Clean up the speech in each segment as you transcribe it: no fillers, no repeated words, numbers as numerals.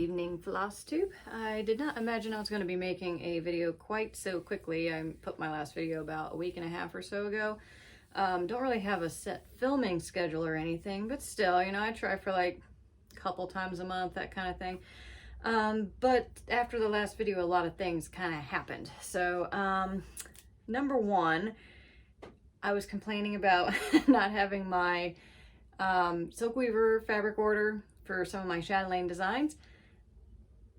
evening, Flosstube. I did not imagine I was going to be making a video quite so quickly. I put my last video about a week and a half or so ago. Don't really have a set filming schedule or anything, but still, you know, I try for like a couple times a month, that kind of thing. But after the last video, a lot of things kind of happened. So, number one, I was complaining about not having my silk weaver fabric order for some of my chatelaine designs.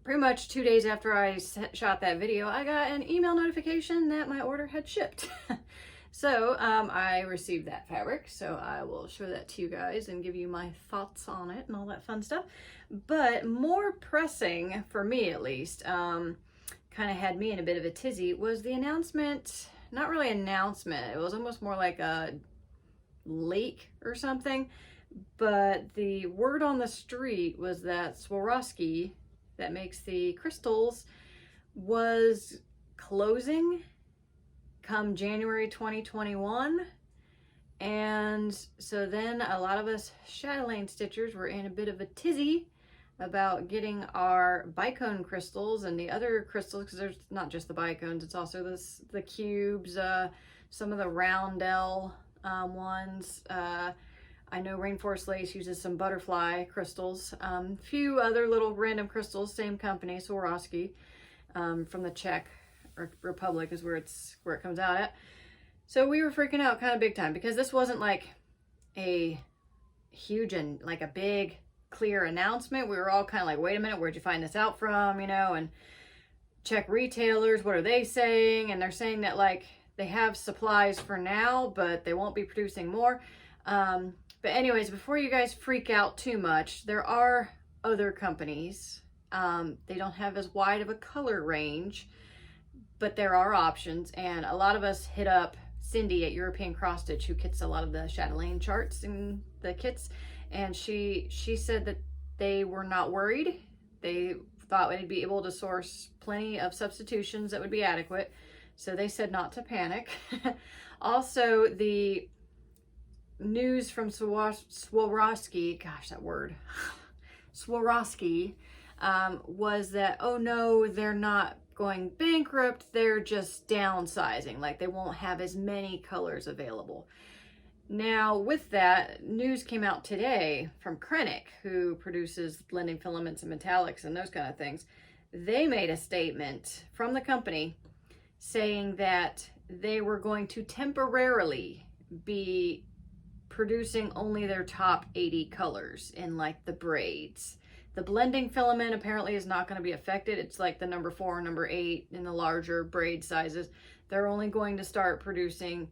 Pretty much 2 days after I shot that video, I got an email notification that my order had shipped. So I received that fabric, so I will show that to you guys and give you my thoughts on it and all that fun stuff. But more pressing, for me at least, kind of had me in a bit of a tizzy, was the announcement. Not really an announcement, it was almost more like a leak or something. But the word on the street was that Swarovski, that makes the crystals, was closing come January 2021. And so then a lot of us chatelaine stitchers were in a bit of a tizzy about getting our bicone crystals and the other crystals, because there's not just the bicones, it's also the cubes, some of the roundel ones. I know Rainforest Lace uses some butterfly crystals, a few other little random crystals, same company, Swarovski, from the Czech Republic is where it comes out at. So we were freaking out kind of big time, because this wasn't like a huge and like a big clear announcement. We were all kind of like, wait a minute, where'd you find this out from, you know, and check retailers, what are they saying? And they're saying that like they have supplies for now, but they won't be producing more. But anyways, before you guys freak out too much, there are other companies. They don't have as wide of a color range, but there are options. And a lot of us hit up Cindy at European Cross Stitch, who kits a lot of the chatelaine charts and the kits. And she said that they were not worried. They thought they'd be able to source plenty of substitutions that would be adequate. So they said not to panic. Also, the news from Swarovski, gosh, that word, Swarovski, was that, oh no, they're not going bankrupt, they're just downsizing, like they won't have as many colors available. Now, with that, news came out today from Krennic, who produces blending filaments and metallics and those kind of things. They made a statement from the company saying that they were going to temporarily be producing only their top 80 colors in like the braids. The blending filament apparently is not going to be affected. It's like the number 4, number 8 in the larger braid sizes. They're only going to start producing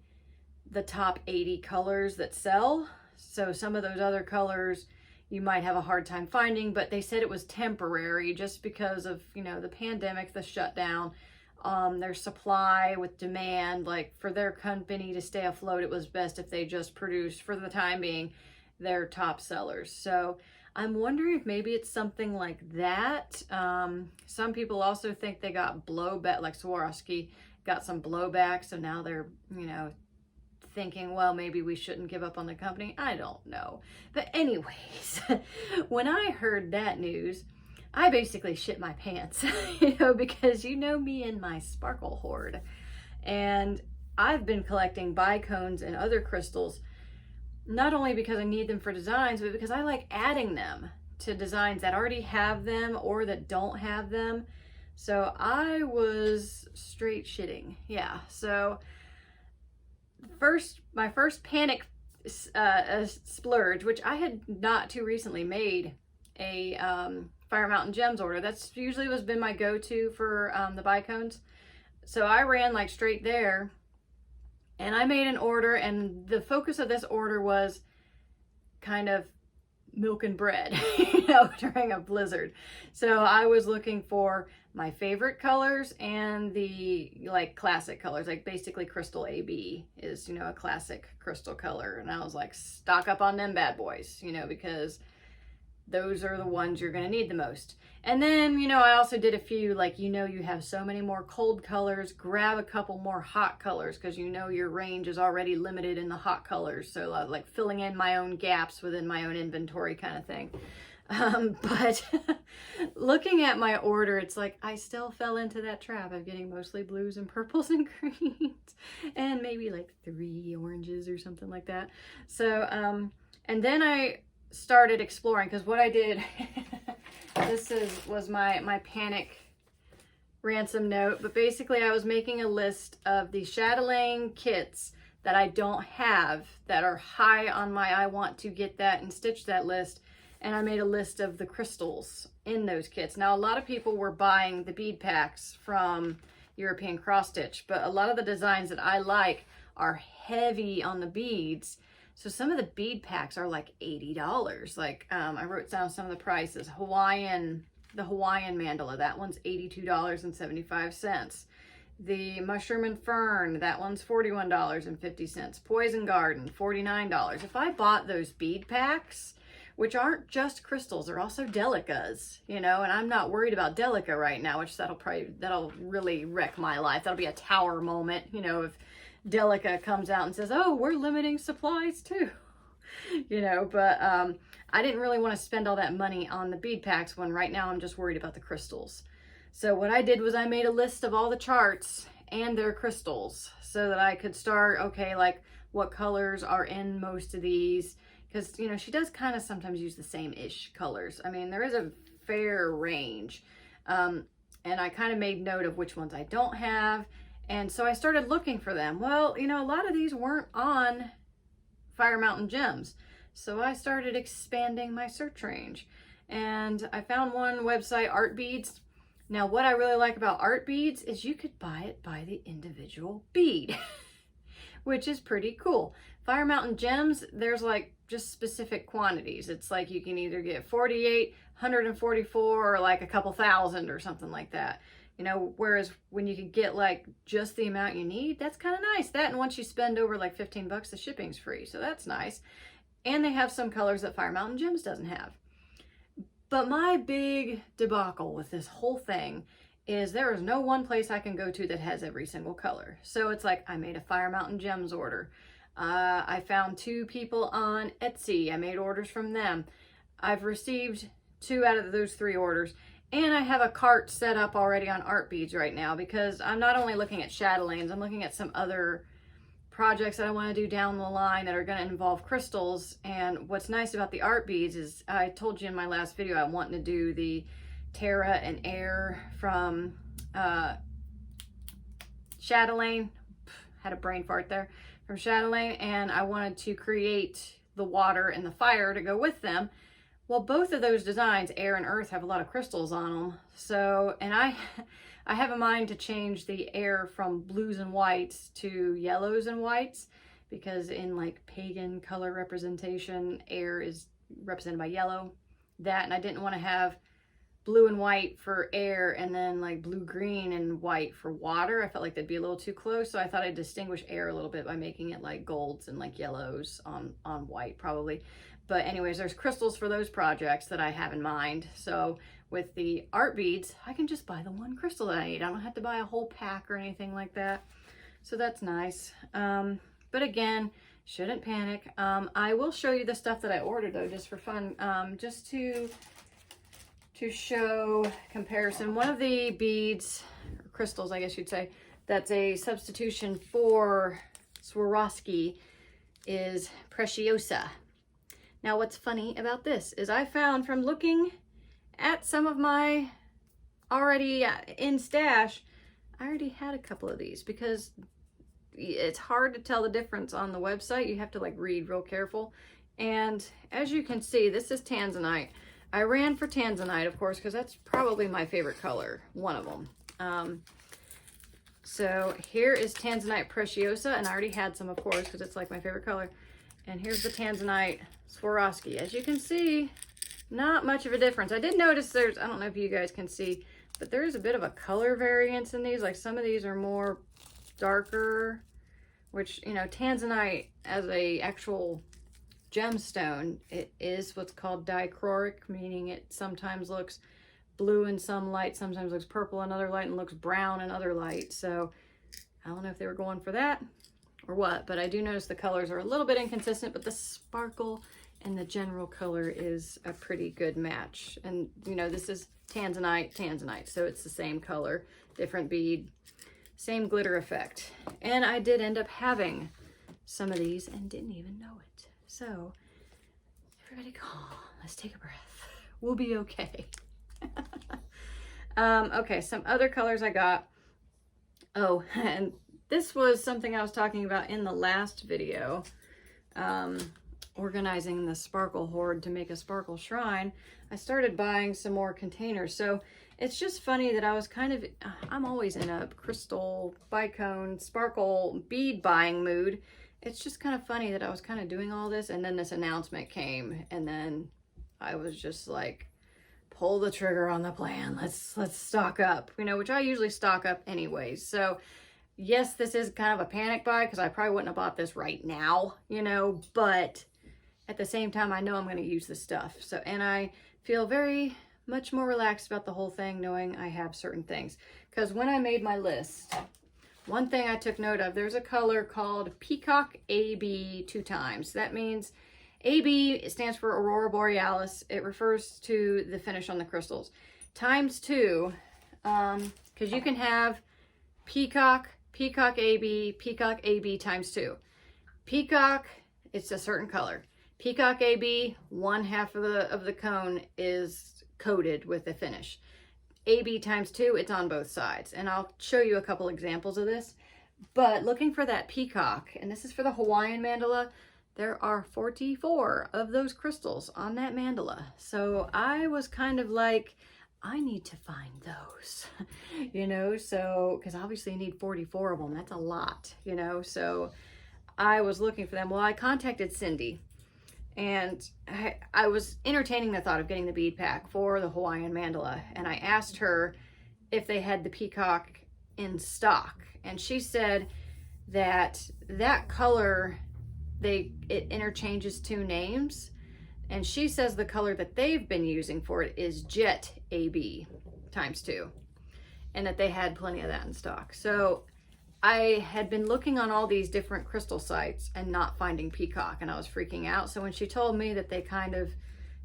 the top 80 colors that sell. So some of those other colors you might have a hard time finding, but they said it was temporary just because of, you know, the pandemic, the shutdown. Their supply with demand, like for their company to stay afloat, it was best if they just produced, for the time being, their top sellers. So I'm wondering if maybe it's something like that. Some people also think they got blowback, like Swarovski got some blowback, so now they're, you know, thinking, well, maybe we shouldn't give up on the company. I don't know. But anyways, when I heard that news, I basically shit my pants, you know, because you know me and my sparkle hoard. And I've been collecting bicones and other crystals, not only because I need them for designs, but because I like adding them to designs that already have them or that don't have them. So I was straight shitting. Yeah. So my first panic splurge, which I had not too recently made a Fire Mountain Gems order. That's usually was been my go-to for the bicones. So I ran like straight there and I made an order, and the focus of this order was kind of milk and bread, you know, during a blizzard. So I was looking for my favorite colors and the like classic colors, like basically Crystal AB is, you know, a classic crystal color. And I was like, stock up on them bad boys, you know, because those are the ones you're going to need the most. And then, you know, I also did a few, like, you know, you have so many more cold colors, grab a couple more hot colors, because you know your range is already limited in the hot colors. So like filling in my own gaps within my own inventory kind of thing. But looking at my order, it's like I still fell into that trap of getting mostly blues and purples and greens and maybe like 3 oranges or something like that. So, and then I started exploring, because what I did, was my panic ransom note, but basically I was making a list of the chatelaine kits that I don't have that are high on my I want to get that and stitch that list, and I made a list of the crystals in those kits. Now, a lot of people were buying the bead packs from European Cross Stitch, but a lot of the designs that I like are heavy on the beads. So some of the bead packs are like $80. Like I wrote down some of the prices. The Hawaiian mandala, that one's $82.75. The mushroom and fern, that one's $41.50. Poison garden, $49. If I bought those bead packs, which aren't just crystals, they're also delicas, you know, and I'm not worried about delica right now, which that'll really wreck my life. That'll be a tower moment, you know, if Delica comes out and says, oh, we're limiting supplies too, you know. But I didn't really want to spend all that money on the bead packs when right now I'm just worried about the crystals. So what I did was I made a list of all the charts and their crystals so that I could start, okay, like what colors are in most of these, because, you know, she does kind of sometimes use the same-ish colors. I mean, there is a fair range, and I kind of made note of which ones I don't have. And so I started looking for them. Well, you know, a lot of these weren't on Fire Mountain Gems. So I started expanding my search range. And I found one website, Art Beads. Now, what I really like about Art Beads is you could buy it by the individual bead, which is pretty cool. Fire Mountain Gems, there's like just specific quantities. It's like you can either get 48, 144, or like a couple thousand or something like that. You know, whereas when you can get like just the amount you need, that's kind of nice. That, and once you spend over like 15 bucks, the shipping's free. So that's nice. And they have some colors that Fire Mountain Gems doesn't have. But my big debacle with this whole thing is there is no one place I can go to that has every single color. So it's like I made a Fire Mountain Gems order. I found 2 people on Etsy. I made orders from them. I've received 2 out of those 3 orders. And I have a cart set up already on Art Beads right now, because I'm not only looking at chatelaines, I'm looking at some other projects that I want to do down the line that are going to involve crystals. And what's nice about the Art Beads is, I told you in my last video, I want to do the Terra and Air from chatelaine. Had a brain fart there. From chatelaine, and I wanted to create the water and the fire to go with them. Well, both of those designs, Air and Earth, have a lot of crystals on them. So, and I have a mind to change the Air from blues and whites to yellows and whites, because in like pagan color representation, Air is represented by yellow. That, and I didn't want to have blue and white for Air and then like blue, green, and white for water. I felt like that'd be a little too close. So I thought I'd distinguish Air a little bit by making it like golds and like yellows on white probably. But anyways, there's crystals for those projects that I have in mind. So with the Art Beads, I can just buy the one crystal that I need. I don't have to buy a whole pack or anything like that. So that's nice. But again, shouldn't panic. I will show you the stuff that I ordered though, just for fun, just to show comparison. One of the beads, or crystals I guess you'd say, that's a substitution for Swarovski is Preciosa. Now, what's funny about this is I found from looking at some of my already in stash, I already had a couple of these, because it's hard to tell the difference on the website. You have to like read real careful. And as you can see, this is Tanzanite. I ran for Tanzanite, of course, because that's probably my favorite color, one of them. So here is Tanzanite Preciosa, and I already had some, of course, because it's like my favorite color. And here's the Tanzanite Swarovski. As you can see, not much of a difference. I did notice I don't know if you guys can see, but there is a bit of a color variance in these. Like some of these are more darker, which, you know, Tanzanite as a actual gemstone, it is what's called dichroic, meaning it sometimes looks blue in some light, sometimes looks purple in other light, and looks brown in other light. So I don't know if they were going for that or what, but I do notice the colors are a little bit inconsistent, but the sparkle and the general color is a pretty good match. And you know, this is tanzanite, so it's the same color, different bead, same glitter effect. And I did end up having some of these and didn't even know it. So everybody calm, let's take a breath. We'll be okay. Okay, some other colors I got. Oh, and this was something I was talking about in the last video. Organizing the sparkle hoard to make a sparkle shrine. I started buying some more containers. So it's just funny that I was I'm always in a crystal, bicone, sparkle, bead buying mood. It's just kind of funny that I was kind of doing all this, and then this announcement came, and then I was just like, pull the trigger on the plan. Let's stock up, you know, which I usually stock up anyways. So yes, this is kind of a panic buy because I probably wouldn't have bought this right now, you know, but at the same time, I know I'm going to use this stuff. So, and I feel very much more relaxed about the whole thing, knowing I have certain things. Because when I made my list, one thing I took note of, there's a color called Peacock AB 2 times. That means AB stands for Aurora Borealis. It refers to the finish on the crystals. Times 2, because you can have Peacock, Peacock AB times 2. Peacock, it's a certain color. Peacock AB, 1/2 of the cone is coated with the finish. AB times 2, it's on both sides. And I'll show you a couple examples of this. But looking for that peacock, and this is for the Hawaiian mandala, there are 44 of those crystals on that mandala. So I was kind of like, I need to find those, you know, so, because obviously you need 44 of them. That's a lot, you know, so I was looking for them. Well, I contacted Cindy, and I was entertaining the thought of getting the bead pack for the Hawaiian mandala, and I asked her if they had the peacock in stock, and she said that that color, it interchanges 2 names, and she says the color that they've been using for it is Jet AB times 2, and that they had plenty of that in stock. So I had been looking on all these different crystal sites and not finding peacock, and I was freaking out. So when she told me that they kind of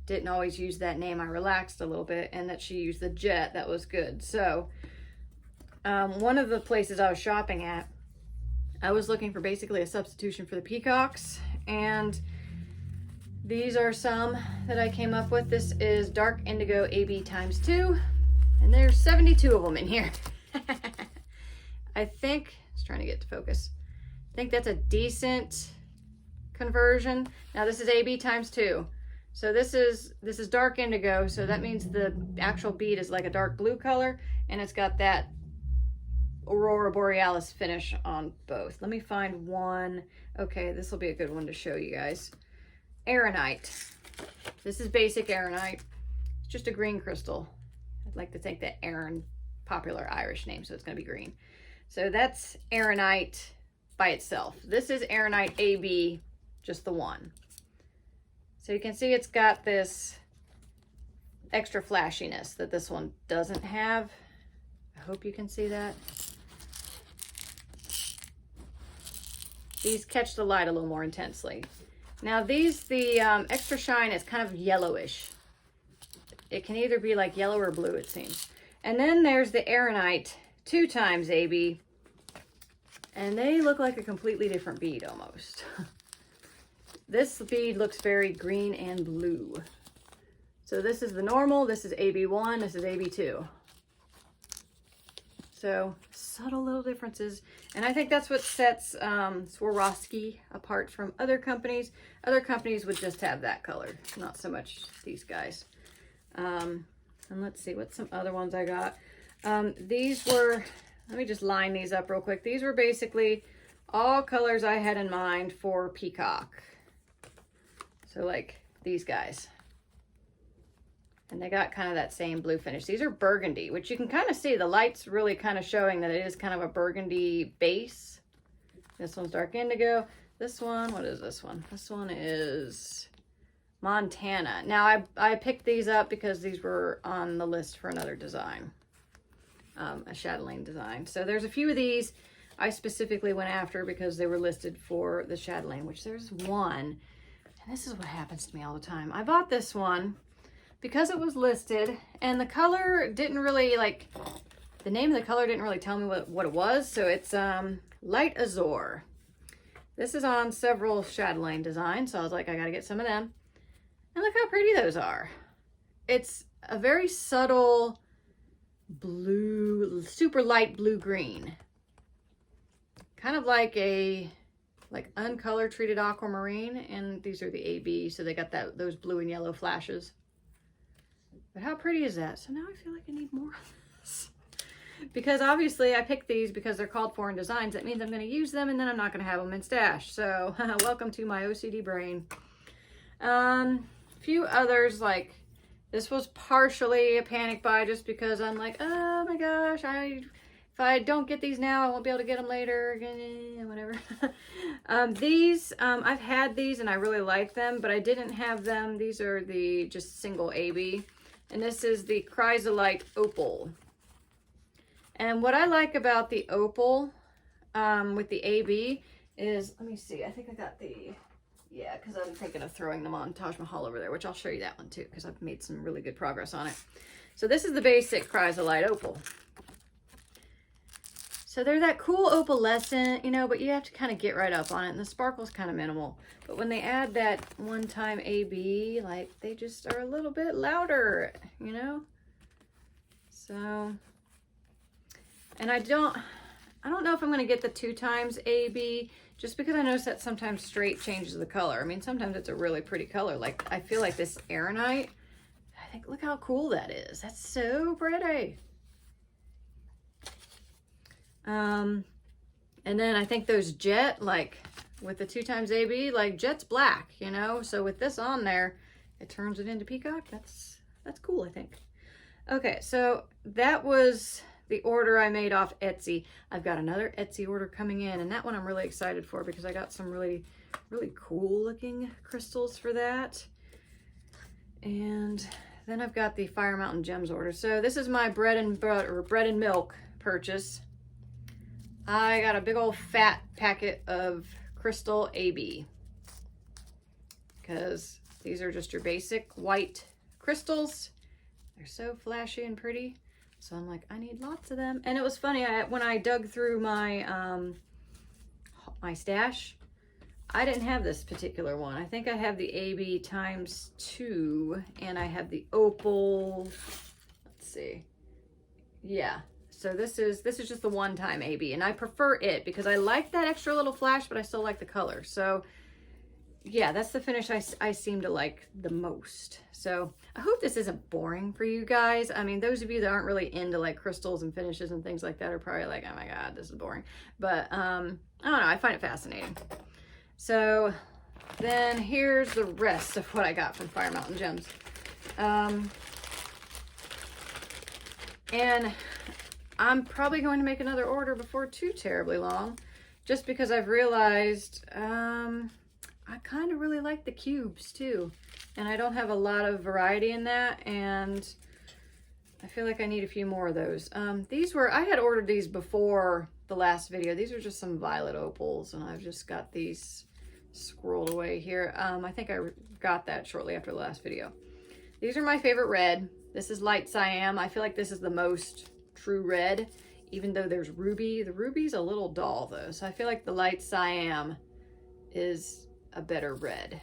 didn't always use that name, I relaxed a little bit, and that she used the Jet, that was good. So one of the places I was shopping at, I was looking for basically a substitution for the peacocks, and these are some that I came up with. This is Dark Indigo AB times 2, and there's 72 of them in here. I think, I was trying to get to focus, I think that's a decent conversion. Now this is AB times 2. So this is dark indigo, so that means the actual bead is like a dark blue color, and it's got that Aurora Borealis finish on both. Let me find one. Okay, this will be a good one to show you guys. Aeronite. This is basic Aeronite. It's just a green crystal. I'd like to think that Aaron, popular Irish name, so it's going to be green. So that's Aeronite by itself. This is Aeronite AB, just the one. So you can see it's got this extra flashiness that this one doesn't have. I hope you can see that. These catch the light a little more intensely. Now these, the extra shine is kind of yellowish. It can either be like yellow or blue, it seems. And then there's the Aeronite 2 times AB, and they look like a completely different bead almost. This bead looks very green and blue. So this is the normal, this is AB1, this is AB2. So subtle little differences. And I think that's what sets Swarovski apart from other companies. Other companies would just have that color, not so much these guys. And let's see, what's some other ones I got? These were, let me just line these up real quick. These were basically all colors I had in mind for peacock. So like these guys. And they got kind of that same blue finish. These are burgundy, which you can kind of see. The light's really kind of showing that it is kind of a burgundy base. This one's dark indigo. This one, what is this one? This one is Montana. Now I picked these up because these were on the list for another design, a chatelaine design. So there's a few of these I specifically went after because they were listed for the chatelaine, which there's one. And this is what happens to me all the time. I bought this one because it was listed, and the color didn't really, like, the name of the color didn't really tell me what it was. So it's Light Azure. This is on several chatelaine designs, so I was like, I gotta get some of them. And look how pretty those are. It's a very subtle blue, super light blue-green. Kind of like a uncolor treated aquamarine, and these are the AB, so they got those blue and yellow flashes. But how pretty is that? So now I feel like I need more of this. Because obviously I picked these because they're called for in designs. That means I'm going to use them, and then I'm not going to have them in stash. So welcome to my OCD brain. Few others, like this was partially a panic buy just because I'm like, oh my gosh, if I don't get these now, I won't be able to get them later, whatever. I've had these and I really like them, but I didn't have them. These are the just single AB, and this is the Chrysolite Opal. And what I like about the Opal with the AB is, let me see, I think I got the, yeah, because I'm thinking of throwing them on Taj Mahal over there, which I'll show you that one too, because I've made some really good progress on it. So this is the basic Chrysolite Opal. So they're that cool opalescent, you know, but you have to kind of get right up on it, and the sparkle's kind of minimal. But when they add that one-time AB, like, they just are a little bit louder, you know? So, and I don't know if I'm going to get the 2 times AB, just because I notice that sometimes straight changes the color. I mean, sometimes it's a really pretty color. Like, I feel like this Aeronite, I think, look how cool that is. That's so pretty. And then I think those Jet, like with the 2 times AB, like Jet's black, you know? So with this on there, it turns it into peacock. That's cool, I think. Okay, so that was the order I made off Etsy. I've got another Etsy order coming in, and that one I'm really excited for because I got some really, really cool looking crystals for that. And then I've got the Fire Mountain Gems order. So this is my bread and milk purchase. I got a big old fat packet of crystal AB because these are just your basic white crystals. They're so flashy and pretty. So I'm like, I need lots of them. And it was funny, when I dug through my my stash, I didn't have this particular one. I think I have the AB times 2, and I have the opal. Let's see. Yeah. So this is just the one-time AB, and I prefer it because I like that extra little flash, but I still like the color. So yeah, that's the finish I seem to like the most. So I hope this isn't boring for you guys. I mean, those of you that aren't really into like crystals and finishes and things like that are probably like, oh my God, this is boring. But I don't know, I find it fascinating. So then here's the rest of what I got from Fire Mountain Gems. And I'm probably going to make another order before too terribly long, just because I've realized I kind of really like the cubes too, and I don't have a lot of variety in that, and I feel like I need a few more of those. I had ordered these before the last video. These are just some violet opals, and I've just got these squirreled away here. I think I got that shortly after the last video. These are my favorite red. This is light cyan. I feel like this is the most true red, even though there's ruby. The ruby's a little dull though, so I feel like the light cyan is a better red.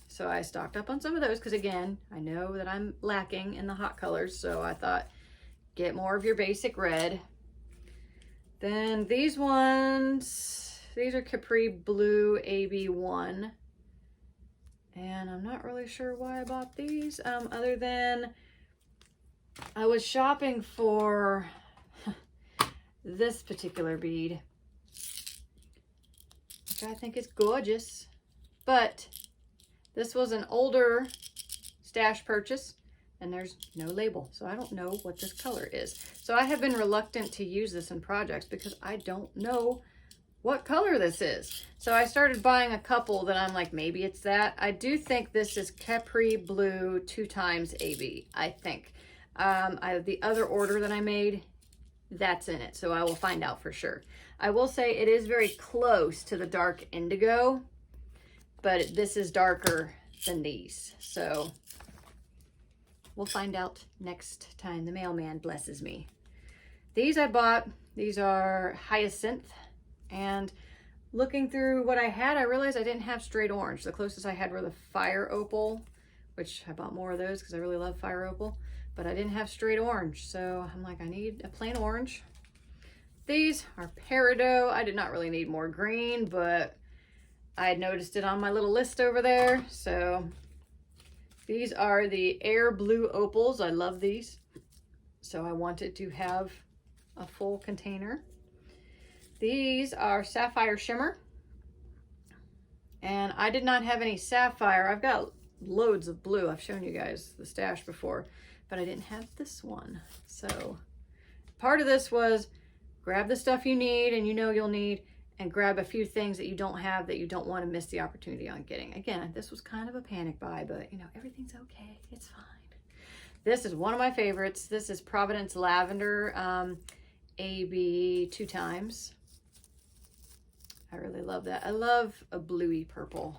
So I stocked up on some of those because, again, I know that I'm lacking in the hot colors, so I thought, get more of your basic red. Then these ones, these are Capri Blue AB1, and I'm not really sure why I bought these, other than I was shopping for this particular bead, which I think is gorgeous, but this was an older stash purchase and there's no label, so I don't know what this color is. So I have been reluctant to use this in projects because I don't know what color this is. So I started buying a couple that I'm like, maybe it's that. I do think this is Capri Blue 2 times AB, I think. I have the other order that I made, that's in it, so I will find out for sure. I will say it is very close to the dark indigo, but this is darker than these. So we'll find out next time the mailman blesses me. These I bought. These are hyacinth, and looking through what I had, I realized I didn't have straight orange. The closest I had were the fire opal, which I bought more of those because I really love fire opal, but I didn't have straight orange. So I'm like, I need a plain orange. These are peridot. I did not really need more green, but I had noticed it on my little list over there. So these are the air blue opals. I love these. So I wanted to have a full container. These are sapphire shimmer. And I did not have any sapphire. I've got loads of blue. I've shown you guys the stash before, but I didn't have this one. So part of this was grab the stuff you need and you know you'll need, and grab a few things that you don't have that you don't want to miss the opportunity on getting. Again, this was kind of a panic buy, but you know, everything's okay. It's fine. This is one of my favorites. This is Providence Lavender AB 2 times. I really love that. I love a bluey purple.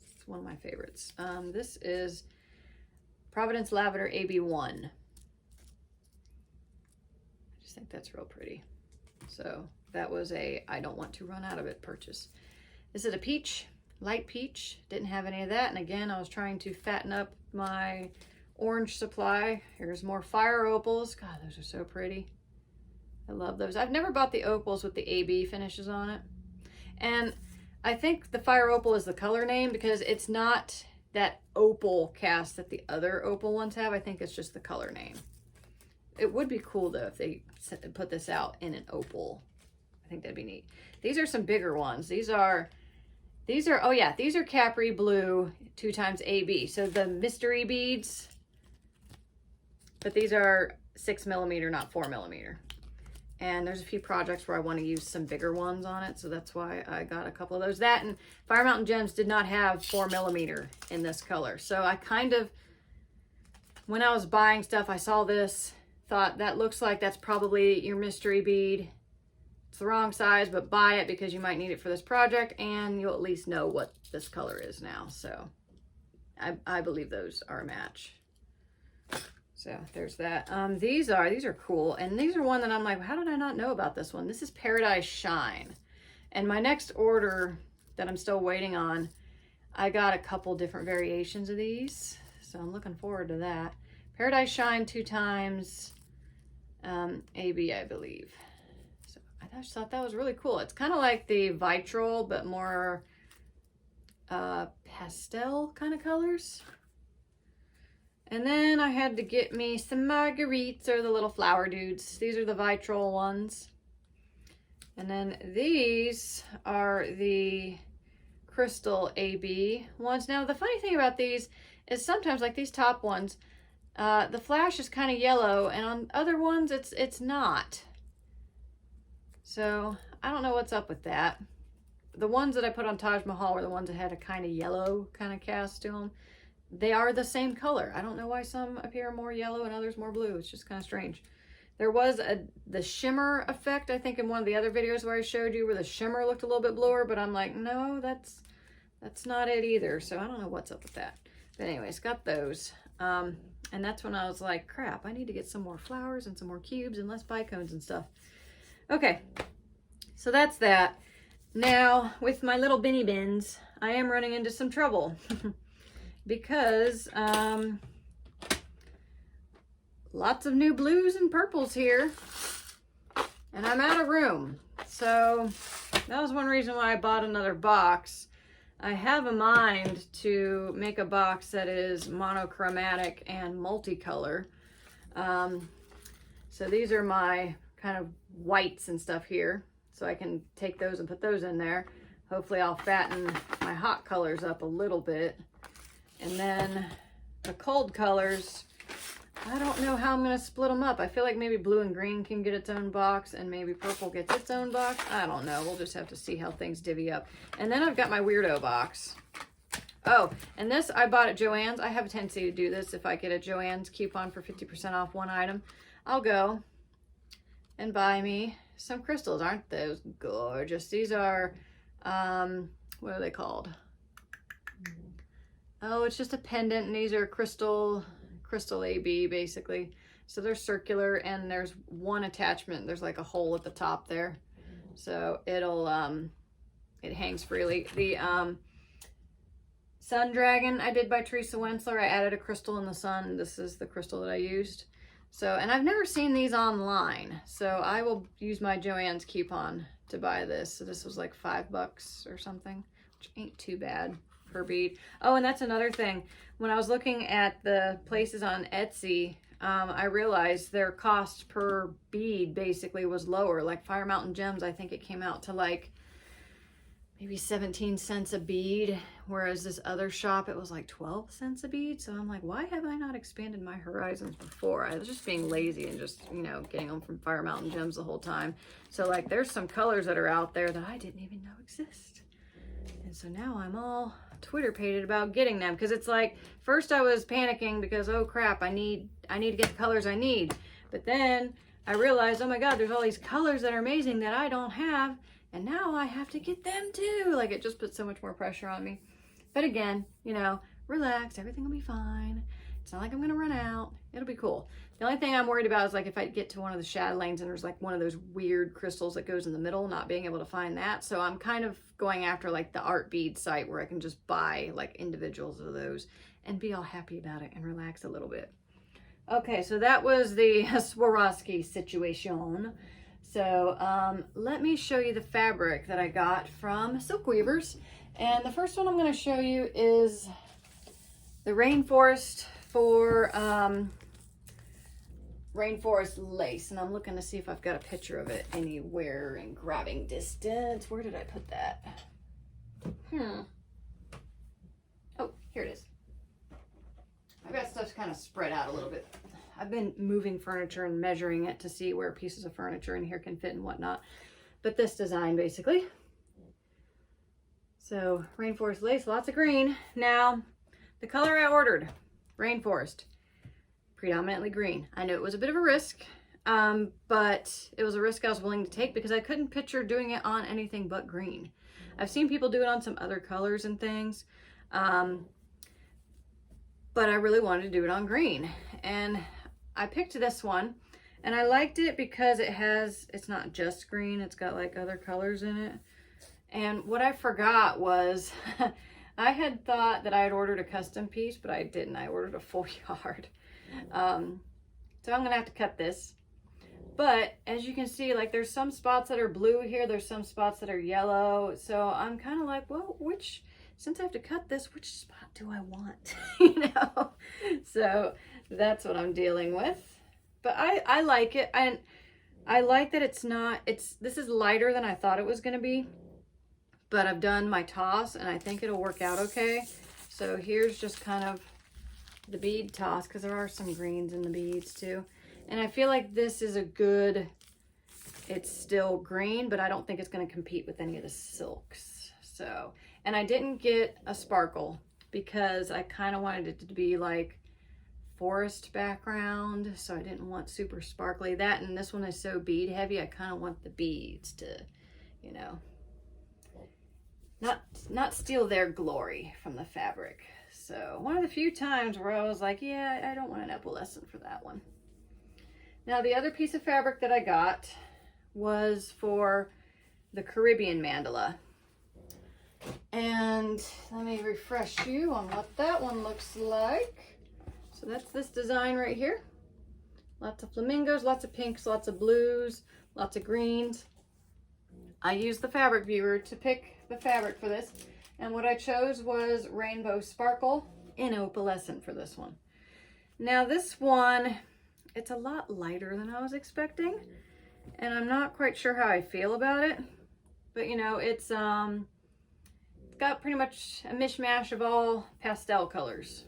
It's one of my favorites. This is Providence Lavender AB1. I just think that's real pretty. So that was a I don't want to run out of it purchase. This is a peach, light peach. Didn't have any of that. And again, I was trying to fatten up my orange supply. Here's more fire opals. God, those are so pretty. I love those. I've never bought the opals with the AB finishes on it. And I think the fire opal is the color name because it's not that opal cast that the other opal ones have. I think it's just the color name. It would be cool though if they put this out in an opal. I think that'd be neat. These are some bigger ones. These are, oh yeah, these are Capri Blue 2 times AB. So the mystery beads, but these are 6mm, not 4mm. And there's a few projects where I want to use some bigger ones on it. So that's why I got a couple of those. That and Fire Mountain Gems did not have 4mm in this color. So I kind of, when I was buying stuff, I saw this, thought that looks like that's probably your mystery bead. It's the wrong size, but buy it because you might need it for this project and you'll at least know what this color is now. So I believe those are a match. So there's that. These are cool. And these are one that I'm like, how did I not know about this one? This is Paradise Shine. And my next order that I'm still waiting on, I got a couple different variations of these. So I'm looking forward to that. Paradise Shine 2 times AB, I believe. So I just thought that was really cool. It's kind of like the Vitral, but more pastel kind of colors. And then I had to get me some marguerites, or the little flower dudes. These are the Vitral ones. And then these are the Crystal AB ones. Now, the funny thing about these is sometimes, like these top ones, the flash is kind of yellow, and on other ones, it's not. So, I don't know what's up with that. The ones that I put on Taj Mahal were the ones that had a kind of yellow kind of cast to them. They are the same color. I don't know why some appear more yellow and others more blue. It's just kind of strange. There was the shimmer effect, I think, in one of the other videos where I showed you where the shimmer looked a little bit bluer, but I'm like, no, that's not it either. So I don't know what's up with that. But anyways, got those. And that's when I was like, crap, I need to get some more flowers and some more cubes and less bicones and stuff. Okay, so that's that. Now, with my little binny bins, I am running into some trouble. Because lots of new blues and purples here, and I'm out of room. So that was one reason why I bought another box. I have a mind to make a box that is monochromatic and multicolor. So these are my kind of whites and stuff here, so I can take those and put those in there. Hopefully I'll fatten my hot colors up a little bit. And then the cold colors, I don't know how I'm going to split them up. I feel like maybe blue and green can get its own box, and maybe purple gets its own box. I don't know. We'll just have to see how things divvy up. And then I've got my weirdo box. Oh, and this I bought at Joann's. I have a tendency to do this. If I get a Joann's coupon for 50% off one item, I'll go and buy me some crystals. Aren't those gorgeous? These are, what are they called? Oh, it's just a pendant, and these are crystal AB basically. So they're circular, and there's one attachment. There's like a hole at the top there. So it'll, it hangs freely. The Sun Dragon I did by Teresa Wensler. I added a crystal in the sun. This is the crystal that I used. So, and I've never seen these online. So I will use my Joann's coupon to buy this. So this was like $5 or something, which ain't too bad per bead. Oh, and that's another thing. When I was looking at the places on Etsy, I realized their cost per bead basically was lower. Like Fire Mountain Gems, I think it came out to like maybe 17 cents a bead, whereas this other shop, it was like 12 cents a bead. So I'm like, why have I not expanded my horizons before? I was just being lazy and just, you know, getting them from Fire Mountain Gems the whole time. So like there's some colors that are out there that I didn't even know exist. And so now I'm all Twitter-pated about getting them, because it's like, first I was panicking because, oh crap, I need to get the colors I need. But then I realized, oh my God, there's all these colors that are amazing that I don't have, and now I have to get them too. Like, it just puts so much more pressure on me. But again, you know, relax, everything will be fine. It's not like I'm gonna run out. It'll be cool. The only thing I'm worried about is like if I get to one of the chatelaines and there's like one of those weird crystals that goes in the middle, not being able to find that. So I'm kind of going after like the art bead site where I can just buy like individuals of those and be all happy about it and relax a little bit. Okay, so that was the Swarovski situation. So let me show you the fabric that I got from Silk Weavers. And the first one I'm going to show you is the Rainforest for Rainforest lace. And I'm looking to see if I've got a picture of it anywhere in grabbing distance. Where did I put that? Oh, here it is. I've got stuff kind of spread out a little bit. I've been moving furniture and measuring it to see where pieces of furniture in here can fit and whatnot. But this design basically. So Rainforest lace, lots of green. Now, the color I ordered, Rainforest, predominantly green. I know it was a bit of a risk, but it was a risk I was willing to take because I couldn't picture doing it on anything but green. I've seen people do it on some other colors and things, but I really wanted to do it on green. And I picked this one, and I liked it because it's not just green, it's got like other colors in it. And what I forgot was I had thought that I had ordered a custom piece, but I didn't. I ordered a full yard. So I'm gonna have to cut this. But as you can see, like there's some spots that are blue here, there's some spots that are yellow. So I'm kind of like, well, since I have to cut this, which spot do I want? You know? So that's what I'm dealing with. But I like it. And I like that this is lighter than I thought it was gonna be. But I've done my toss and I think it'll work out okay. So here's just kind of the bead toss, because there are some greens in the beads too. And I feel like this is it's still green, but I don't think it's going to compete with any of the silks. So, and I didn't get a sparkle because I kind of wanted it to be like forest background. So I didn't want super sparkly. That, and this one is so bead heavy, I kind of want the beads to, you know, not steal their glory from the fabric. So one of the few times where I was like, yeah, I don't want an opalescent for that one. Now the other piece of fabric that I got was for the Caribbean mandala. And let me refresh you on what that one looks like. So that's this design right here. Lots of flamingos, lots of pinks, lots of blues, lots of greens. I used the fabric viewer to pick the fabric for this, and what I chose was Rainbow Sparkle in opalescent for this one. Now this one, it's a lot lighter than I was expecting, and I'm not quite sure how I feel about it, but you know, it's got pretty much a mishmash of all pastel colors.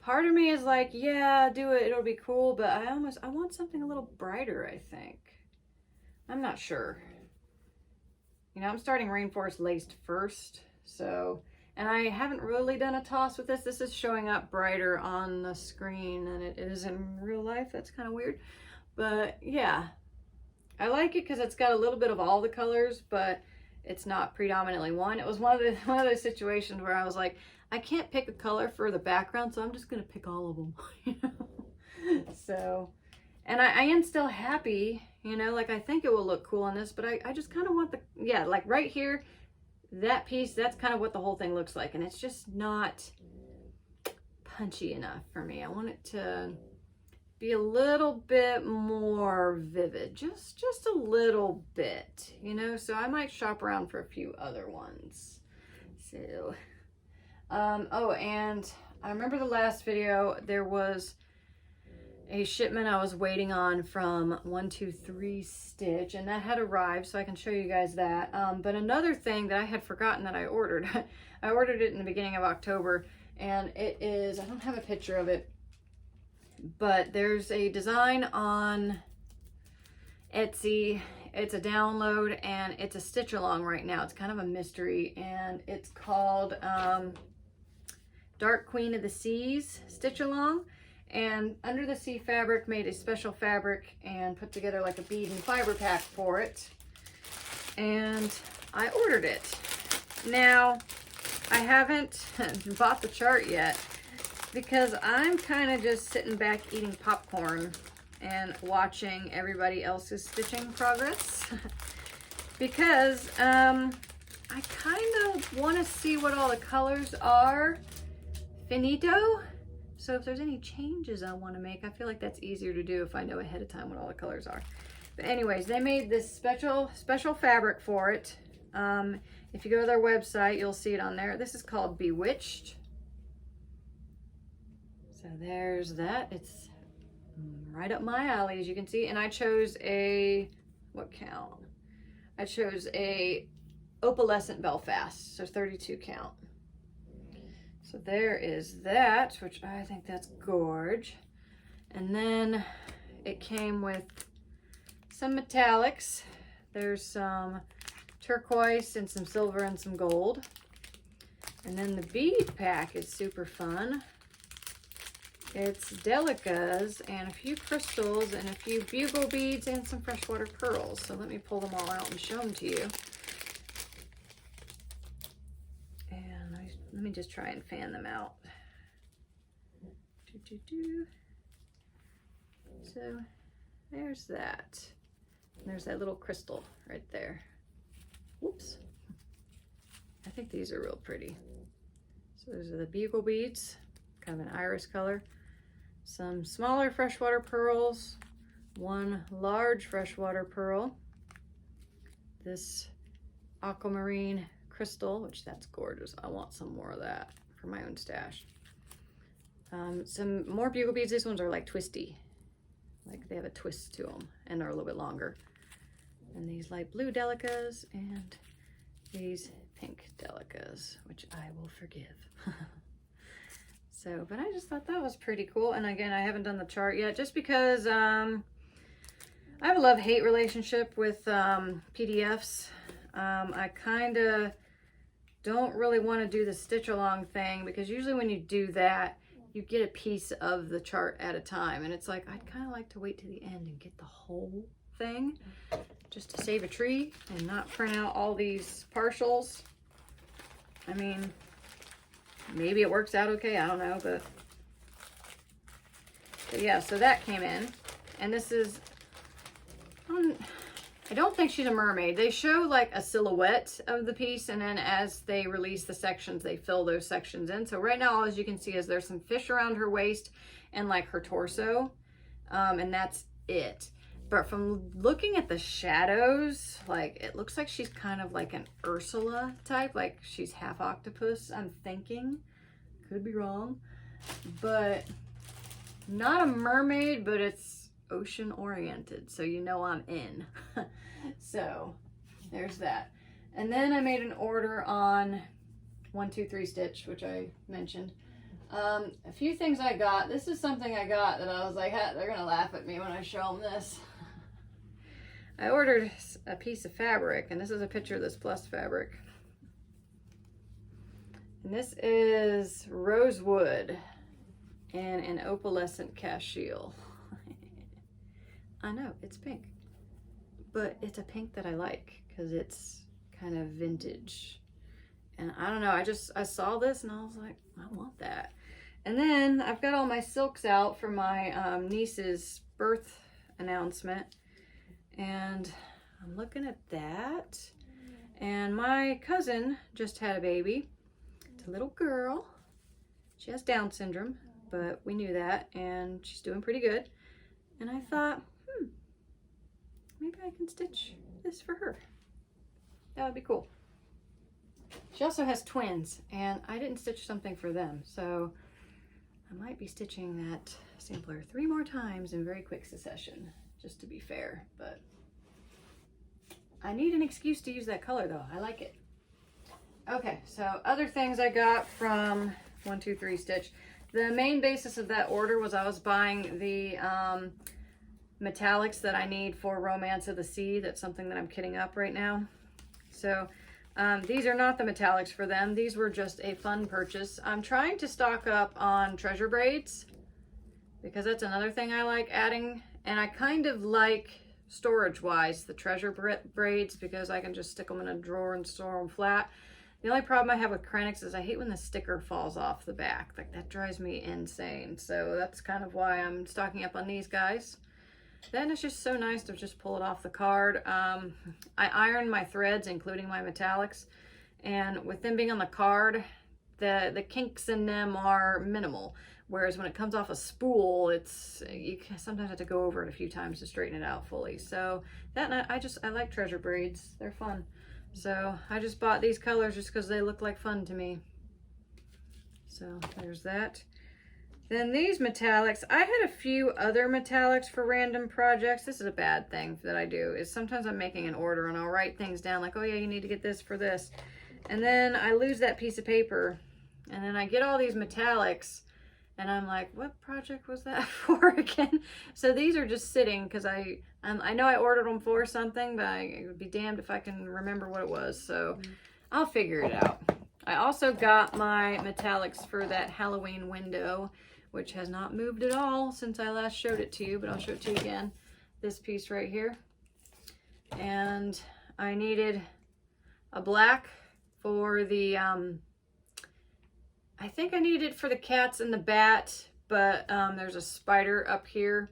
Part of me is like, yeah, do it, it'll be cool, but I want something a little brighter, I think. I'm not sure. You know, I'm starting Rainforest laced first, so, and I haven't really done a toss with this. This is showing up brighter on the screen than it is in real life. That's kind of weird, but yeah, I like it because it's got a little bit of all the colors, but it's not predominantly one. It was one of those situations where I was like, I can't pick a color for the background, so I'm just gonna pick all of them. You know? So, and I am still happy, you know, like I think it will look cool on this, but I just kind of want the, yeah, like right here, that piece, that's kind of what the whole thing looks like, and it's just not punchy enough for me. I want it to be a little bit more vivid, just a little bit, you know, so I might shop around for a few other ones. So oh, and I remember the last video, there was a shipment I was waiting on from 123 Stitch, and that had arrived, so I can show you guys that. But another thing that I had forgotten that I ordered, I ordered it in the beginning of October, and it is, I don't have a picture of it, but there's a design on Etsy. It's a download, and it's a stitch along right now. It's kind of a mystery, and it's called Dark Queen of the Seas stitch along. And Under the Sea Fabric made a special fabric and put together like a bead and fiber pack for it, and I ordered it. Now I haven't bought the chart yet because I'm kind of just sitting back eating popcorn and watching everybody else's stitching progress because I kind of want to see what all the colors are finito. So if there's any changes I want to make, I feel like that's easier to do if I know ahead of time what all the colors are. But anyways, they made this special fabric for it. If you go to their website, you'll see it on there. This is called Bewitched. So there's that. It's right up my alley, as you can see. And I chose a, what count? I chose a opalescent Belfast, so 32 count. So there is that, which I think that's gorge. And then it came with some metallics. There's some turquoise and some silver and some gold. And then the bead pack is super fun. It's delicas and a few crystals and a few bugle beads and some freshwater pearls. So let me pull them all out and show them to you. Let me just try and fan them out. So there's that. And there's that little crystal right there. Whoops. I think these are real pretty. So those are the bugle beads, kind of an iris color. Some smaller freshwater pearls, one large freshwater pearl, this aquamarine crystal, which that's gorgeous. I want some more of that for my own stash. Some more bugle beads. These ones are like twisty, like they have a twist to them and are a little bit longer. And these light blue delicas and these pink delicas, which I will forgive. So, but I just thought that was pretty cool. And again, I haven't done the chart yet just because I have a love-hate relationship with PDFs. I kind of don't really want to do the stitch along thing because usually when you do that, you get a piece of the chart at a time. And it's like, I'd kind of like to wait to the end and get the whole thing just to save a tree and not print out all these partials. I mean, maybe it works out okay, I don't know, but yeah, so that came in. And this is, I don't think she's a mermaid. They show like a silhouette of the piece, and then as they release the sections, they fill those sections in. So right now, all as you can see is there's some fish around her waist and like her torso, and that's it. But from looking at the shadows, like it looks like she's kind of like an Ursula type, like she's half octopus, I'm thinking. Could be wrong, but not a mermaid, but it's ocean oriented, so you know I'm in. So there's that. And then I made an order on 123 Stitch, which I mentioned. A few things I got. This is something I got that I was like, they're gonna laugh at me when I show them this. I ordered a piece of fabric, and this is a picture of this plus fabric. And this is rosewood and an opalescent cachille. I know, it's pink, but it's a pink that I like because it's kind of vintage. And I don't know, I saw this and I was like, I want that. And then I've got all my silks out for my niece's birth announcement. And I'm looking at that. And my cousin just had a baby. It's a little girl. She has Down syndrome, but we knew that, and she's doing pretty good. And I thought, maybe I can stitch this for her. That would be cool. She also has twins, and I didn't stitch something for them, so I might be stitching that sampler 3 more times in very quick succession, just to be fair. But I need an excuse to use that color, though. I like it. Okay, so other things I got from 1 2 3 Stitch. The main basis of that order was I was buying the metallics that I need for Romance of the Sea. That's something that I'm kitting up right now. So these are not the metallics for them. These were just a fun purchase. I'm trying to stock up on treasure braids because that's another thing I like adding. And I kind of like, storage-wise, the treasure braids because I can just stick them in a drawer and store them flat. The only problem I have with Krenix is I hate when the sticker falls off the back. Like, that drives me insane. So that's kind of why I'm stocking up on these guys. Then it's just so nice to just pull it off the card. I iron my threads, including my metallics. And with them being on the card, the kinks in them are minimal. Whereas when it comes off a spool, you sometimes have to go over it a few times to straighten it out fully. So that, I like treasure braids. They're fun. So I just bought these colors just because they look like fun to me. So there's that. Then these metallics, I had a few other metallics for random projects. This is a bad thing that I do, is sometimes I'm making an order and I'll write things down like, oh yeah, you need to get this for this. And then I lose that piece of paper. And then I get all these metallics and I'm like, what project was that for again? So these are just sitting because I know I ordered them for something, but I would be damned if I can remember what it was. So I'll figure it out. I also got my metallics for that Halloween window, which has not moved at all since I last showed it to you, but I'll show it to you again. This piece right here. And I needed a black for the, I think I need it for the cats and the bat, but there's a spider up here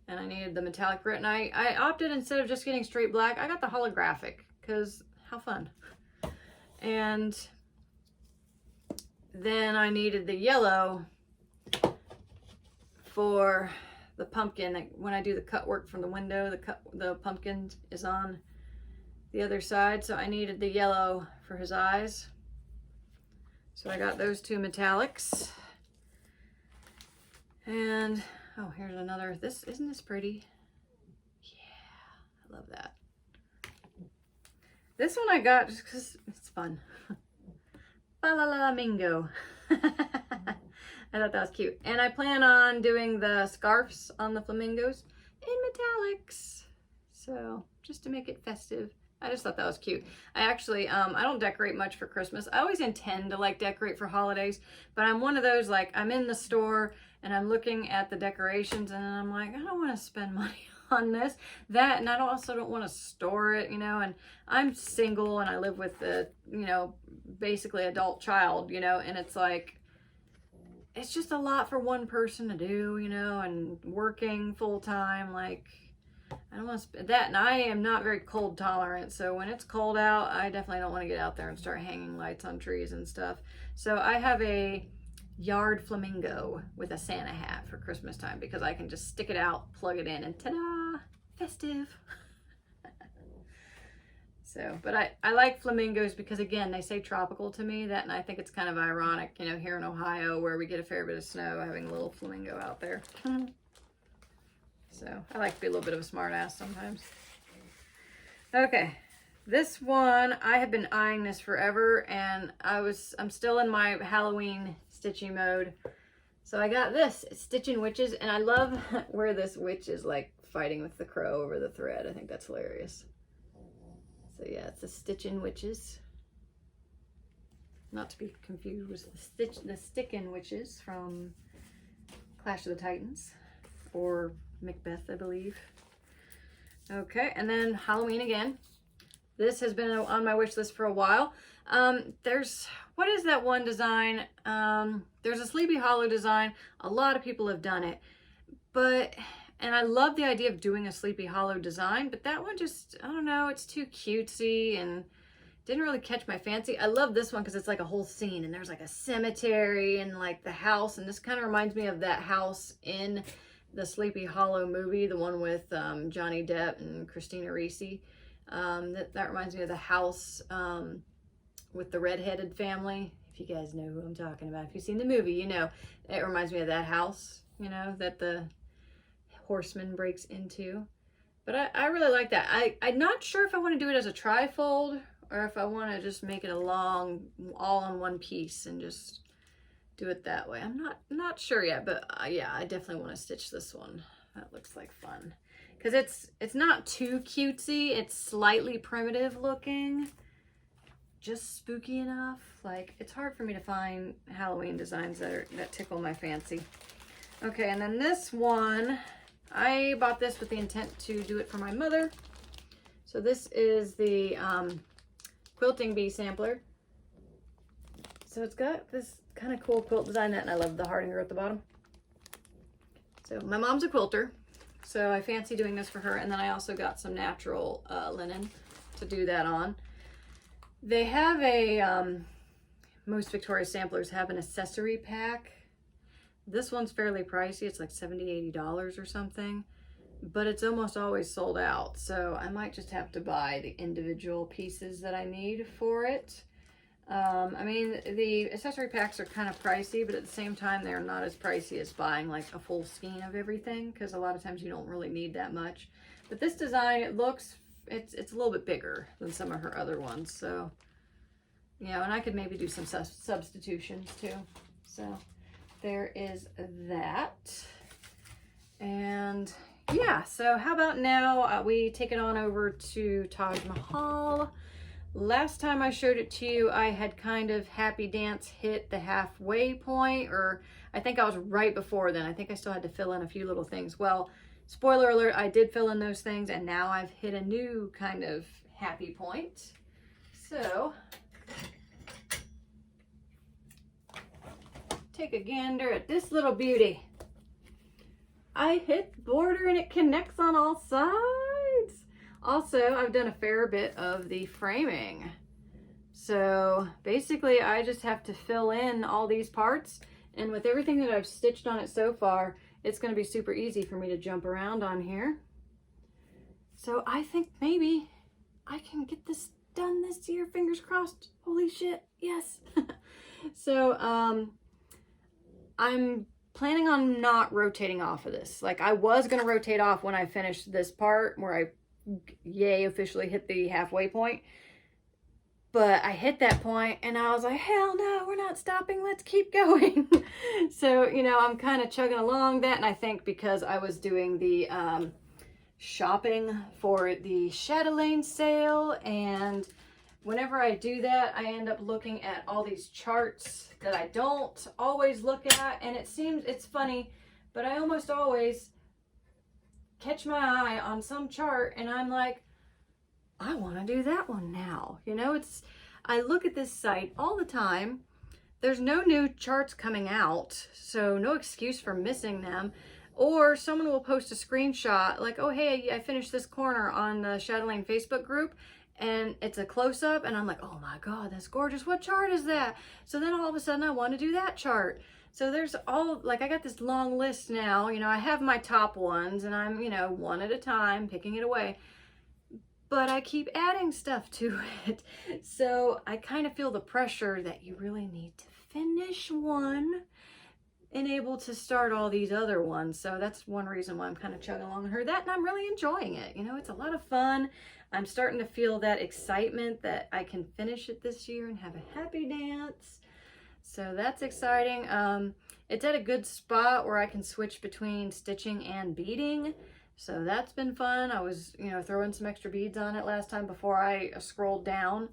and I needed the metallic grit. And I opted, instead of just getting straight black, I got the holographic because how fun. And then I needed the yellow for the pumpkin. When I do the cut work from the window, the pumpkin is on the other side. So I needed the yellow for his eyes. So I got those 2 metallics. And, oh, here's another. Isn't this pretty? Yeah, I love that. This one I got just because it's fun. Flamingo. I thought that was cute. And I plan on doing the scarves on the flamingos in metallics. So, just to make it festive. I just thought that was cute. I actually, I don't decorate much for Christmas. I always intend to like decorate for holidays, but I'm one of those, like, I'm in the store and I'm looking at the decorations and I'm like, I don't want to spend money on this, that, and I also don't want to store it, you know, and I'm single and I live with a, you know, basically adult child, you know, and it's like, it's just a lot for one person to do, you know, and working full time, like, I don't want to spend that, and I am not very cold tolerant, so when it's cold out, I definitely don't want to get out there and start hanging lights on trees and stuff. So I have a yard flamingo with a Santa hat for Christmas time because I can just stick it out, plug it in, and ta-da, festive. So, but I like flamingos because, again, they say tropical to me, that, and I think it's kind of ironic, you know, here in Ohio where we get a fair bit of snow, having a little flamingo out there. So I like to be a little bit of a smart ass sometimes. Okay, this one, I have been eyeing this forever, and I'm still in my Halloween stitching mode. So I got this, it's Stitching Witches, and I love where this witch is like fighting with the crow over the thread. I think that's hilarious. So yeah, it's the Stitching Witches. Not to be confused with the Stickin' Witches from Clash of the Titans, or Macbeth, I believe. Okay, and then Halloween again. This has been on my wish list for a while. What is that one design? There's a Sleepy Hollow design. A lot of people have done it, and I love the idea of doing a Sleepy Hollow design, but that one just, I don't know, it's too cutesy and didn't really catch my fancy. I love this one because it's like a whole scene and there's like a cemetery and like the house, and this kind of reminds me of that house in the Sleepy Hollow movie, the one with Johnny Depp and Christina Ricci. That reminds me of the house with the redheaded family. If you guys know who I'm talking about, if you've seen the movie, you know, it reminds me of that house, you know, that the horseman breaks into. But I really like that. I'm not sure if I want to do it as a trifold or if I want to just make it a long, all in one piece and just do it that way. I'm not sure yet, but yeah, I definitely want to stitch this one. That looks like fun. Because it's not too cutesy. It's slightly primitive looking. Just spooky enough. Like, it's hard for me to find Halloween designs that tickle my fancy. Okay, and then this one, I bought this with the intent to do it for my mother. So this is the Quilting Bee sampler. So it's got this kind of cool quilt design, and I love the Hardinger at the bottom. So my mom's a quilter, so I fancy doing this for her. And then I also got some natural linen to do that on. They have most Victoria's samplers have an accessory pack. This one's fairly pricey. It's like $70, $80 or something, but it's almost always sold out. So I might just have to buy the individual pieces that I need for it. I mean, the accessory packs are kind of pricey, but at the same time, they're not as pricey as buying like a full skein of everything, because a lot of times you don't really need that much. But this design, it's a little bit bigger than some of her other ones. So, yeah, and I could maybe do some substitutions too. So there is that. And yeah, so how about now we take it on over to Taj Mahal. Last time I showed it to you, I had kind of happy dance hit the halfway point, or I think I was right before then. I think I still had to fill in a few little things. Well, spoiler alert, I did fill in those things, and now I've hit a new kind of happy point. So, take a gander at this little beauty. I hit the border and it connects on all sides. Also, I've done a fair bit of the framing. So basically I just have to fill in all these parts, and with everything that I've stitched on it so far, it's going to be super easy for me to jump around on here. So I think maybe I can get this done this year, fingers crossed. Holy shit, yes. So I'm planning on not rotating off of this. Like, I was going to rotate off when I finished this part where I officially hit the halfway point, but I hit that point and I was like, hell no, we're not stopping, let's keep going. So, you know, I'm kind of chugging along that, and I think because I was doing the shopping for the Chatelaine sale, and whenever I do that, I end up looking at all these charts that I don't always look at, and it's funny, but I almost always catch my eye on some chart and I'm like, I want to do that one now. You know, I look at this site all the time. There's no new charts coming out, so no excuse for missing them. Or someone will post a screenshot like, oh, hey, I finished this corner on the Chatelaine Facebook group, and it's a close-up, and I'm like, oh my God, that's gorgeous. What chart is that? So then all of a sudden I want to do that chart. So there's I got this long list now. You know, I have my top ones, and I'm, you know, one at a time, picking it away. But I keep adding stuff to it. So I kind of feel the pressure that you really need to finish one and able to start all these other ones. So that's one reason why I'm kind of chugging along with her that, and I'm really enjoying it. You know, it's a lot of fun. I'm starting to feel that excitement that I can finish it this year and have a happy dance. So that's exciting. It's at a good spot where I can switch between stitching and beading. So that's been fun. I was, you know, throwing some extra beads on it last time before I scrolled down.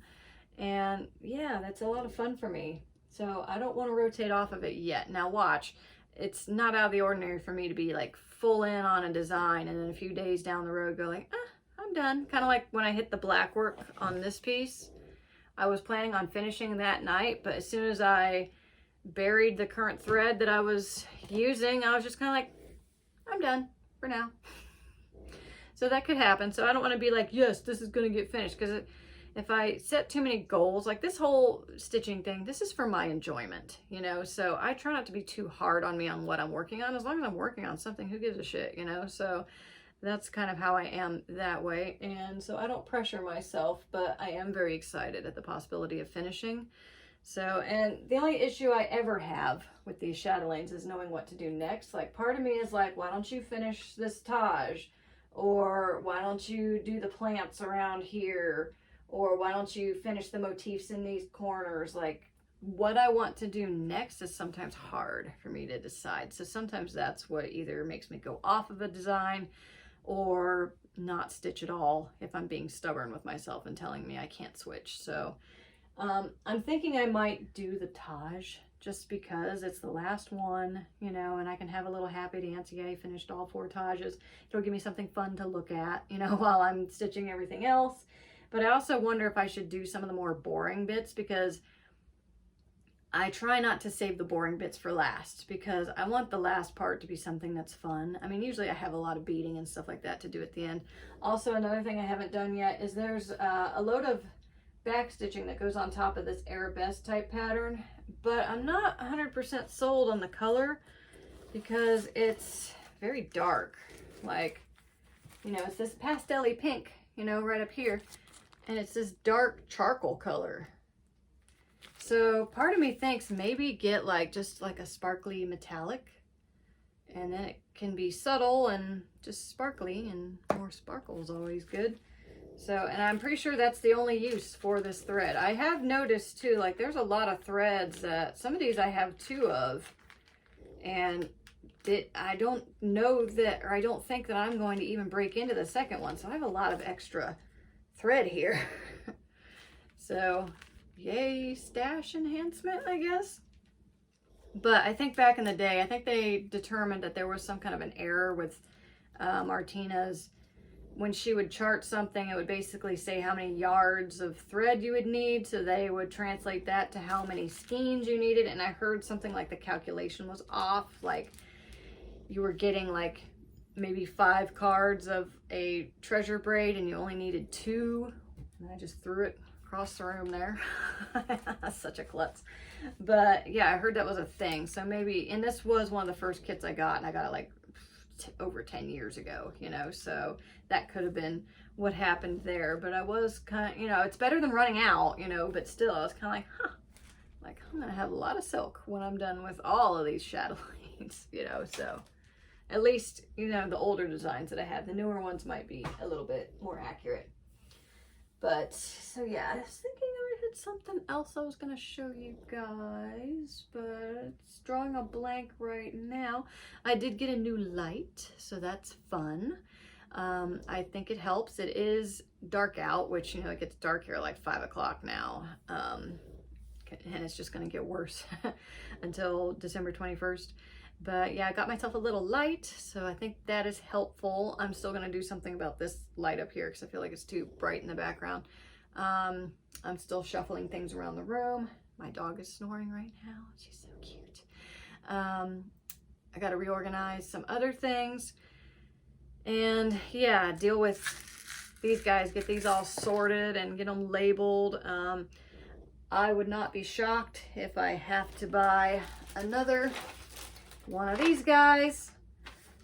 And yeah, that's a lot of fun for me. So I don't want to rotate off of it yet. Now watch, it's not out of the ordinary for me to be like full in on a design and then a few days down the road go like, I'm I'm done. Kind of like when I hit the black work on this piece. I was planning on finishing that night, but as soon as I buried the current thread that I was using, I was just kind of like, I'm done for now. So that could happen. So I don't want to be like, yes, this is going to get finished, because if I set too many goals, like this whole stitching thing, this is for my enjoyment, you know, so I try not to be too hard on me on what I'm working on. As long as I'm working on something, who gives a shit, you know? So that's kind of how I am that way. And so I don't pressure myself, but I am very excited at the possibility of finishing. So, and the only issue I ever have with these chatelaines is knowing what to do next. Like, part of me is like, why don't you finish this Taj? Or why don't you do the plants around here? Or why don't you finish the motifs in these corners? Like, what I want to do next is sometimes hard for me to decide. So sometimes that's what either makes me go off of a design or not stitch at all if I'm being stubborn with myself and telling me I can't switch. So I'm thinking I might do the Taj just because it's the last one, you know, and I can have a little happy dance. Yeah, I finished all 4 Tajes. It'll give me something fun to look at, you know, while I'm stitching everything else. But I also wonder if I should do some of the more boring bits, because I try not to save the boring bits for last, because I want the last part to be something that's fun. I mean, usually I have a lot of beading and stuff like that to do at the end. Also, another thing I haven't done yet is there's a load of back stitching that goes on top of this arabesque type pattern, but I'm not 100% sold on the color because it's very dark. Like, you know, it's this pastel-y pink, you know, right up here, and it's this dark charcoal color. So part of me thinks maybe get like just like a sparkly metallic, and then it can be subtle and just sparkly, and more sparkle is always good. So, and I'm pretty sure that's the only use for this thread. I have noticed too, like there's a lot of threads that some of these I have 2 of, and I don't know that, or I don't think that I'm going to even break into the second one. So I have a lot of extra thread here. So yay, stash enhancement, I guess. But I think back in the day, I think they determined that there was some kind of an error with Martina's. When she would chart something, it would basically say how many yards of thread you would need. So they would translate that to how many skeins you needed. And I heard something like the calculation was off. Like you were getting like maybe 5 cards of a treasure braid and you only needed 2. And I just threw it across the room there. Such a klutz. But yeah, I heard that was a thing. So maybe, and this was one of the first kits I got, and I got it like over 10 years ago, you know, so that could have been what happened there. But I was kind of, you know, it's better than running out, you know, but still I was kind of like, huh, like I'm gonna have a lot of silk when I'm done with all of these chatelaines, you know. So at least, you know, the older designs that I have, the newer ones might be a little bit more accurate. But so yeah, I was thinking I had something else I was gonna show you guys, but it's drawing a blank right now. I did get a new light, so that's fun. I think it helps. It is dark out, which, you know, it gets dark here like 5 o'clock now. And it's just gonna get worse until December 21st. But yeah, I got myself a little light, so I think that is helpful. I'm still gonna do something about this light up here because I feel like it's too bright in the background. I'm still shuffling things around the room. My dog is snoring right now. She's so cute. I gotta reorganize some other things. And yeah, deal with these guys, get these all sorted and get them labeled. I would not be shocked if I have to buy another one of these guys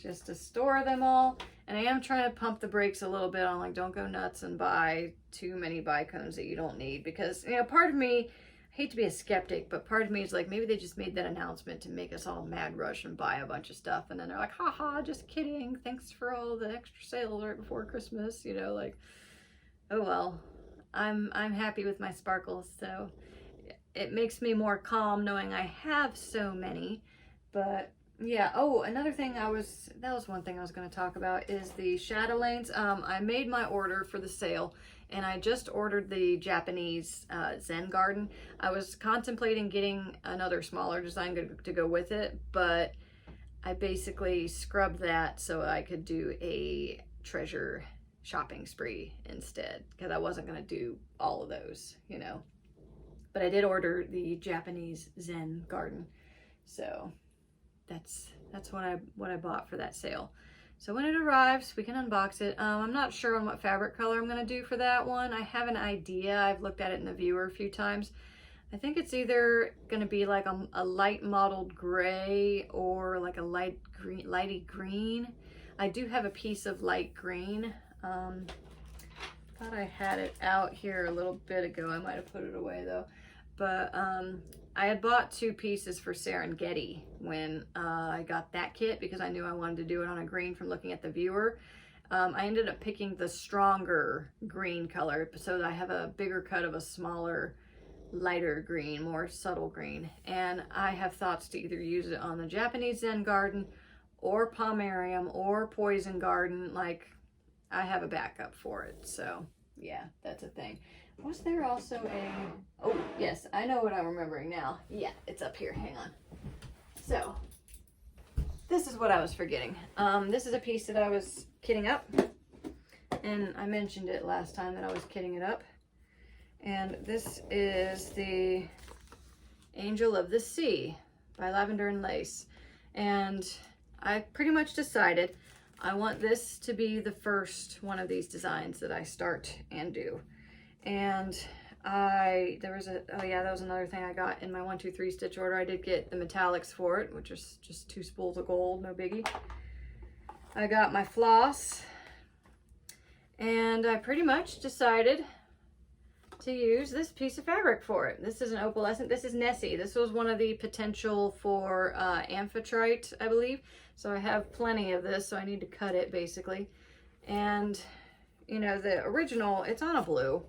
just to store them all. And I am trying to pump the brakes a little bit on, like, don't go nuts and buy too many bicones that you don't need, because, you know, part of me, I hate to be a skeptic, but part of me is like, maybe they just made that announcement to make us all mad rush and buy a bunch of stuff, and then they're like, haha, just kidding, thanks for all the extra sales right before Christmas, you know, like, oh well. I'm happy with my sparkles, so it makes me more calm knowing I have so many. But yeah, oh, another thing that was one thing I was going to talk about is the chatelaines. I made my order for the sale, and I just ordered the Japanese Zen Garden. I was contemplating getting another smaller design to go with it, but I basically scrubbed that so I could do a treasure shopping spree instead, because I wasn't going to do all of those, you know. But I did order the Japanese Zen garden, so that's what I bought for that sale. So when it arrives, we can unbox it. I'm not sure on what fabric color I'm going to do for that one. I have an idea. I've looked at it in the viewer a few times. I think it's either going to be like a light mottled gray or like a lighty green. I do have a piece of light green. Thought I had it out here a little bit ago. I might have put it away though. But I had bought 2 pieces for Serengeti when I got that kit, because I knew I wanted to do it on a green from looking at the viewer. I ended up picking the stronger green color so that I have a bigger cut of a smaller, lighter green, more subtle green. And I have thoughts to either use it on the Japanese Zen garden or Pomerium or Poison garden. Like, I have a backup for it. So yeah, that's a thing. Was there also a, oh yes, I know what I'm remembering now. Yeah, it's up here, hang on. So, this is what I was forgetting. This is a piece that I was kitting up, and I mentioned it last time that I was kitting it up. And this is the Angel of the Sea by Lavender and Lace. And I pretty much decided I want this to be the first one of these designs that I start and do. And that was another thing I got in my 1, 2, 3 stitch order. I did get the metallics for it, which is just 2 spools of gold, no biggie. I got my floss, and I pretty much decided to use this piece of fabric for it. This is an opalescent. This is Nessie. This was one of the potential for amphitrite, I believe. So I have plenty of this, so I need to cut it basically. And you know, the original, it's on a blue,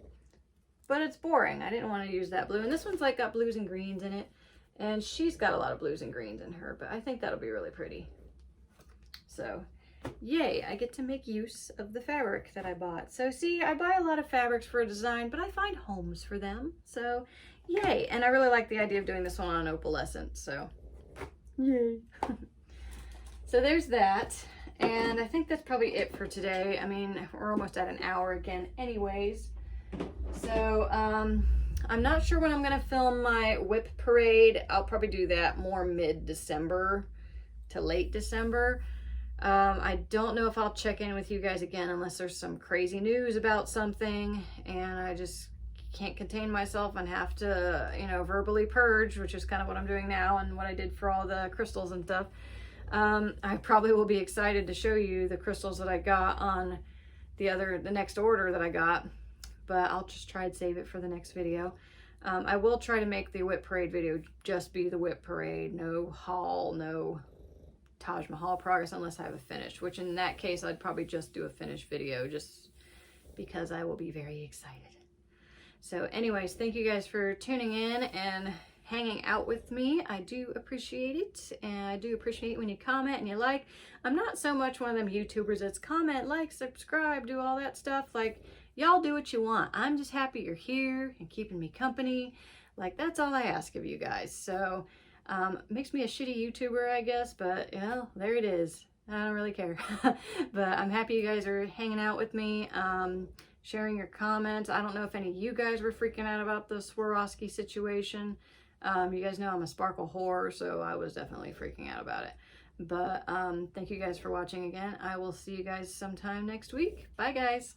but it's boring. I didn't want to use that blue. And this one's like got blues and greens in it. And she's got a lot of blues and greens in her, but I think that'll be really pretty. So, yay, I get to make use of the fabric that I bought. So see, I buy a lot of fabrics for a design, but I find homes for them. So, yay. And I really like the idea of doing this one on an opalescent, so yay. So there's that. And I think that's probably it for today. I mean, we're almost at an hour again anyways. So, I'm not sure when I'm going to film my whip parade. I'll probably do that more mid-December to late December. I don't know if I'll check in with you guys again unless there's some crazy news about something and I just can't contain myself and have to, you know, verbally purge, which is kind of what I'm doing now and what I did for all the crystals and stuff. I probably will be excited to show you the crystals that I got on the next order that I got, but I'll just try and save it for the next video. I will try to make the whip parade video just be the whip parade, no haul, no Taj Mahal progress unless I have a finish, which in that case I'd probably just do a finished video just because I will be very excited. So anyways, thank you guys for tuning in and hanging out with me. I do appreciate it, and I do appreciate when you comment and you like. I'm not so much one of them YouTubers that's comment, like, subscribe, do all that stuff. Like, y'all do what you want. I'm just happy you're here and keeping me company. Like, that's all I ask of you guys. So makes me a shitty YouTuber, I guess, but you know, there it is. I don't really care. But I'm happy you guys are hanging out with me, sharing your comments. I don't know if any of you guys were freaking out about the Swarovski situation. You guys know I'm a sparkle whore, so I was definitely freaking out about it. But thank you guys for watching again. I will see you guys sometime next week. Bye, guys.